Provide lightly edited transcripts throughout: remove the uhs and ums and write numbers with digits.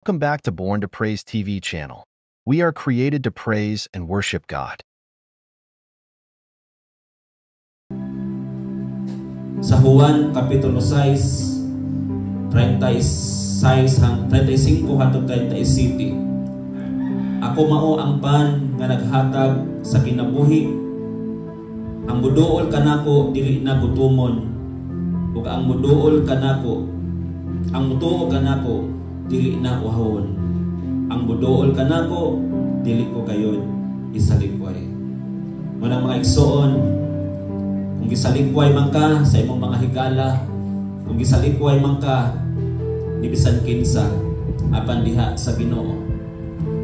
Welcome back to Born to Praise TV channel. We are created to praise and worship God. Sa Juan Kapitulo 6, 35 hangtod 37. Ako mao ang pan nga naghatag sa kinabuhi. Ang muduol kanako dili na gutumon, ug ang mutuo kanako dili na uhawon. Ang muduol kanako dili ko gayon isalikway. Muna mga igsoon, kung gisalikway man ka sa imong mga higala, kung gisalikway man ka ni bisan kinsa apan diha sa Ginoo,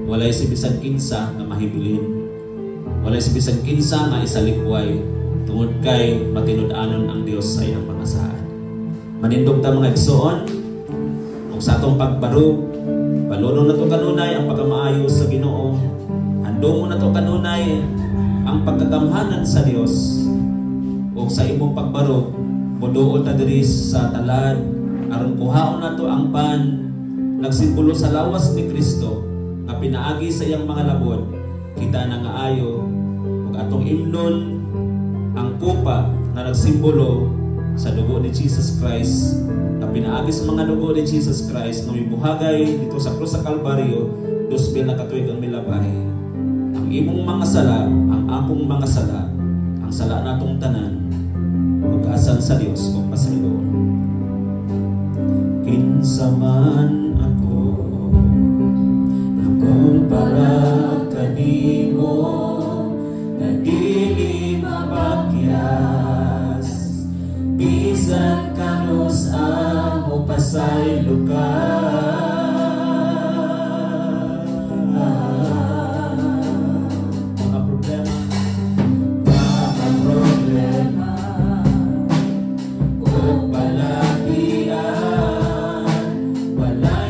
walay si bisan kinsa nga mahibilin, walay si bisan kinsa nga isalikway, tungod kay matinud-anon ang Dios sa iyang pangasahan. Manindog ta mga igsoon, kung sa atong pagbarog, paluno na to kanunay ang pagkamaayos sa Ginoo, handong mo na to kanunay ang pagkagamhanan sa Dios. O sa imong pagbarog, muduol ta diri sa talad aron kuhaon nato ang pan nagsimbolo sa lawas ni Kristo nga pinaagi sa iyang mga labod. Kita na nga ayo ug atong imnon ang kupa na nagsimbolo sa dugo ni Jesus Christ, na pinaagi sa mga dugo ni Jesus Christ na mibuhagay dito sa krus sa Kalbaryo 2,000 na katuig ang milabay. Ang imong mga sala, ang akong mga sala, ang sala natong tanan, pag-asal sa Dios kung pasayloon. Kinsa man ako para kanimo, na dili mapakyas, bisan kanus amo pasaylo ka. Wala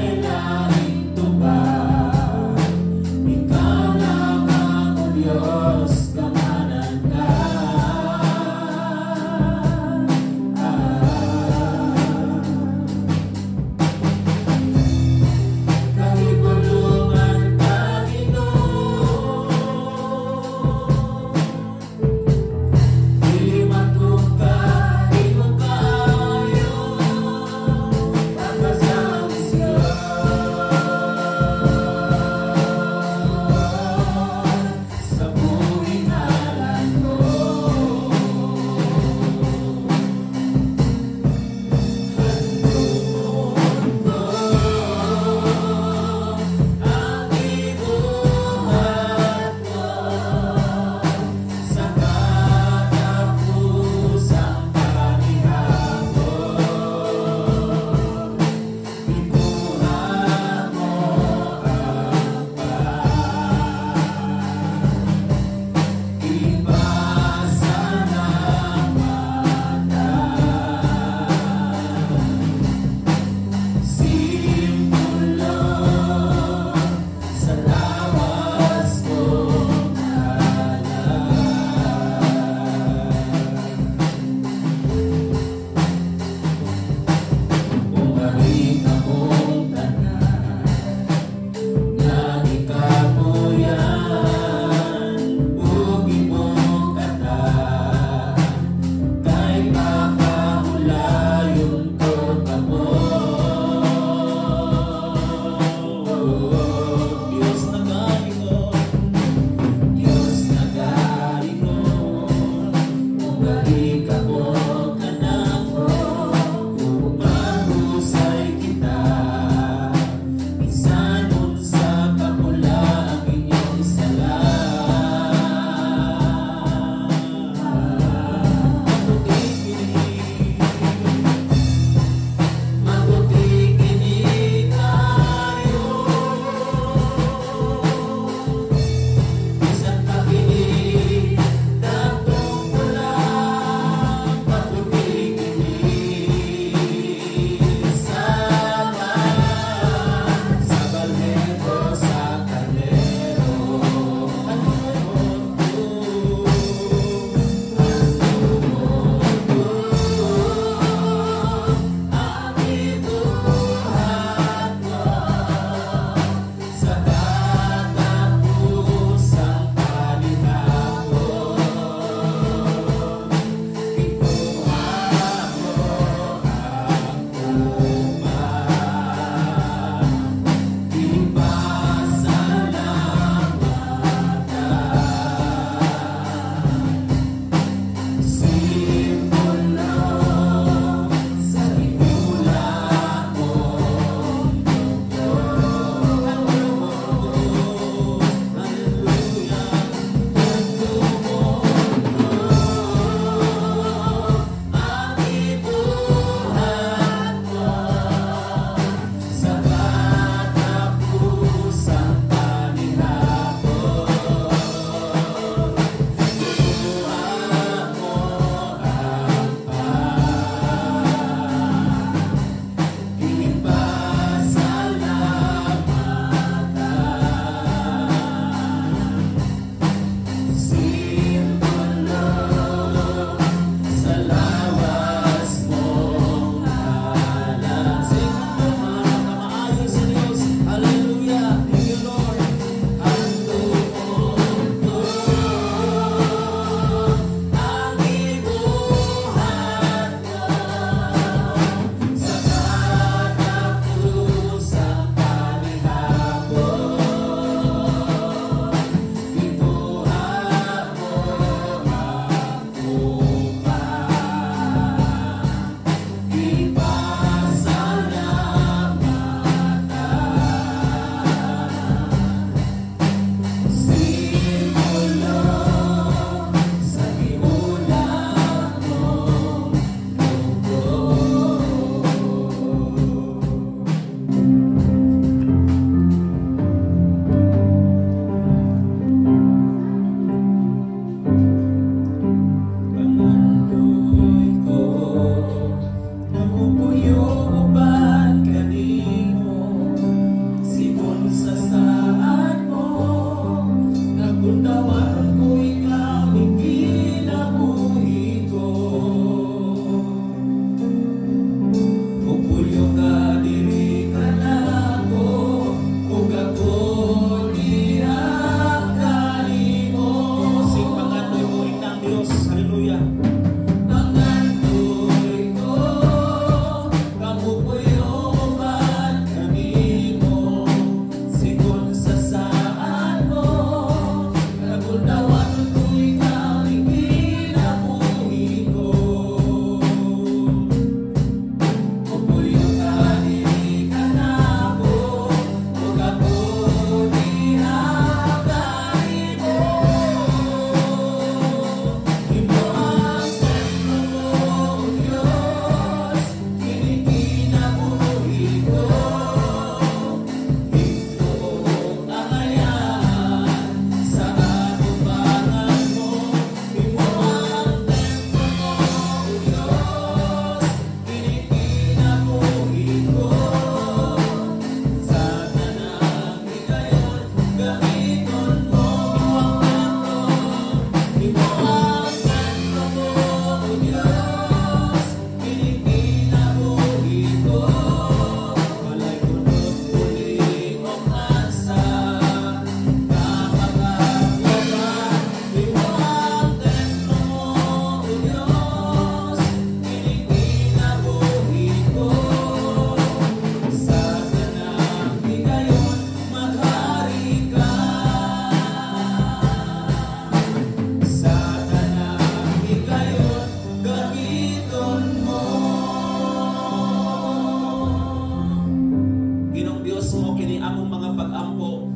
kini among mga pag-ampo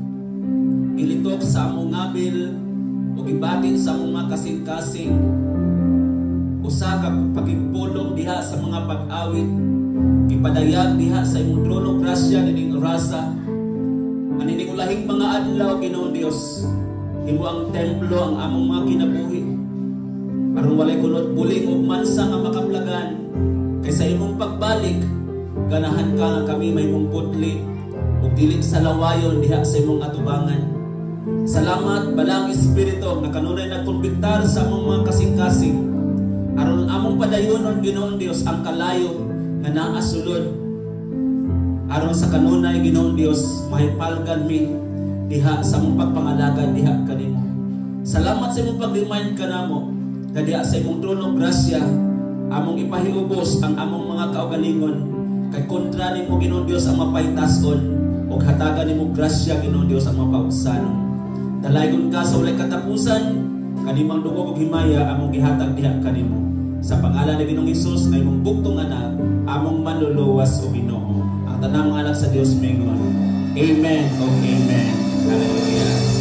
ilitok sa among ngabil o gibatin sa among mga kasing-kasing usa ka pagigpulong diha sa mga pag-awit gipadayag diha sa imong trono grasya nining orasa anining ulahing mga adlaw Ginoong Dios himo ang templo ang among mga kinabuhi aron walay kunot buling ug mansa nga makaplagan kay sa imong pagbalik ganahan ka nga kami may mong putli ug dili sa lawayon diha sa imong atubangan. Salamat balang Espiritu nga kanunay nagkumbiktar sa among mga kasing-kasing aron among padayonon Ginoong Dios ang kalayo nga naa sulod aron sa kanunay Ginoong Dios mahipalgan mi diha sa among pagpangalagad diha kanimo. Salamat sa imong pag-remind kanamo nga diha sa imong trono grasya among ipahiubos ang among mga kaugalingon kay kontra nimo Ginoong Dios ang mapaytason ug hatagan nimo grasya Ginoong Dios ang mapausanon. Dalaygon ka sa walay katapusan kanimang dugog ug himaya among gihatag diha kanimo. Sa pangalan ni Ginoong Hesus nga imong buktong anak among manluluwas o Ginoo. Ang tanang mga anak sa Dios mingon. Amen o amen. Hallelujah.